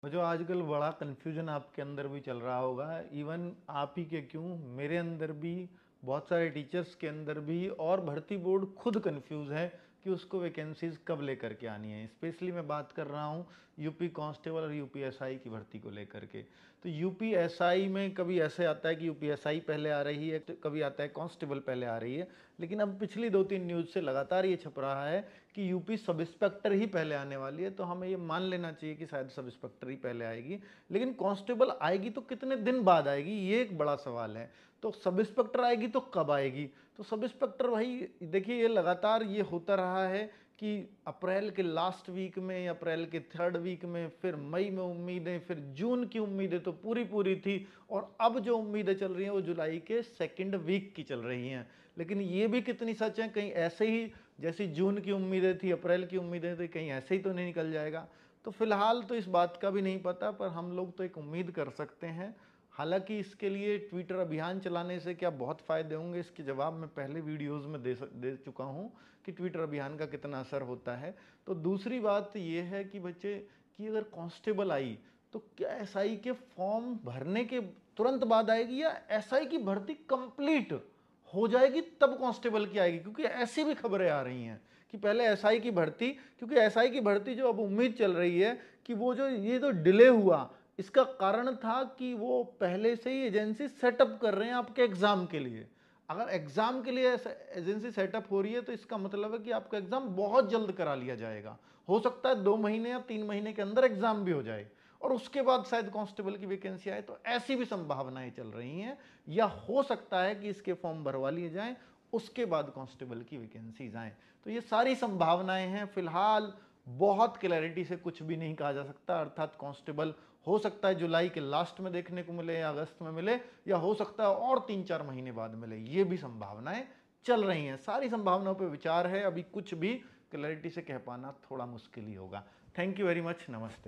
वो जो आजकल बड़ा कन्फ्यूजन आपके अंदर भी चल रहा होगा, इवन आप ही के क्यों, मेरे अंदर भी, बहुत सारे टीचर्स के अंदर भी, और भर्ती बोर्ड खुद कंफ्यूज है कि उसको वैकेंसीज कब लेकर के आनी है। स्पेशली मैं बात कर रहा हूँ यूपी कांस्टेबल और यूपीएसआई की भर्ती को लेकर के। तो यूपीएसआई में कभी ऐसे आता है कि यूपीएसआई पहले आ रही है, तो कभी आता है कांस्टेबल पहले आ रही है। लेकिन अब पिछली 2-3 न्यूज़ से लगातार ये छप रहा है कि यूपी सब इंस्पेक्टर ही पहले आने वाली है। तो हमें ये मान लेना चाहिए कि शायद सब इंस्पेक्टर ही पहले आएगी, लेकिन कांस्टेबल आएगी तो कितने दिन बाद आएगी, ये एक बड़ा सवाल है। तो सब इंस्पेक्टर आएगी तो कब आएगी? तो सब इंस्पेक्टर भाई देखिए, ये लगातार ये होता रहा है कि अप्रैल के लास्ट वीक में या अप्रैल के 3rd वीक में, फिर मई में उम्मीदें, फिर जून की उम्मीदें तो पूरी पूरी थी, और अब जो उम्मीदें चल रही हैं वो जुलाई के 2nd वीक की चल रही हैं। लेकिन ये भी कितनी सच है, कहीं ऐसे ही जैसी जून की उम्मीदें थी, अप्रैल की उम्मीदें थी, कहीं ऐसे ही तो नहीं निकल जाएगा? तो फिलहाल तो इस बात का भी नहीं पता, पर हम लोग तो एक उम्मीद कर सकते हैं। हालांकि इसके लिए ट्विटर अभियान चलाने से क्या बहुत फ़ायदे होंगे, इसके जवाब मैं पहले वीडियोस में दे चुका हूं कि ट्विटर अभियान का कितना असर होता है। तो दूसरी बात ये है कि बच्चे, कि अगर कांस्टेबल आई तो क्या एसआई के फॉर्म भरने के तुरंत बाद आएगी, या एसआई की भर्ती कंप्लीट हो जाएगी तब कांस्टेबल की आएगी? क्योंकि ऐसी भी खबरें आ रही हैं कि पहले एसआई की भर्ती, क्योंकि एसआई की भर्ती जो अब उम्मीद चल रही है कि वो जो ये जो डिले हुआ, इसका कारण था कि वो पहले से ही एजेंसी सेटअप कर रहे हैं आपके एग्जाम के लिए। अगर एग्जाम के लिए एजेंसी सेटअप हो रही है तो इसका मतलब है कि आपका एग्जाम बहुत जल्द करा लिया जाएगा। हो सकता है 2 महीने या 3 महीने के अंदर एग्जाम भी हो जाए, और उसके बाद शायद कांस्टेबल की वैकेंसी आए। तो ऐसी भी संभावनाएं चल रही हैं, या हो सकता है कि इसके फॉर्म भरवा लिए जाएं, उसके बाद कांस्टेबल की वैकेंसीज आए। तो ये सारी संभावनाएं हैं। फिलहाल बहुत क्लैरिटी से कुछ भी नहीं कहा जा सकता। अर्थात कांस्टेबल हो सकता है जुलाई के लास्ट में देखने को मिले, या अगस्त में मिले, या हो सकता है और 3-4 महीने बाद मिले। ये भी संभावनाएं चल रही हैं। सारी संभावनाओं पर विचार है, अभी कुछ भी क्लैरिटी से कह पाना थोड़ा मुश्किल ही होगा। Thank you very much. नमस्ते।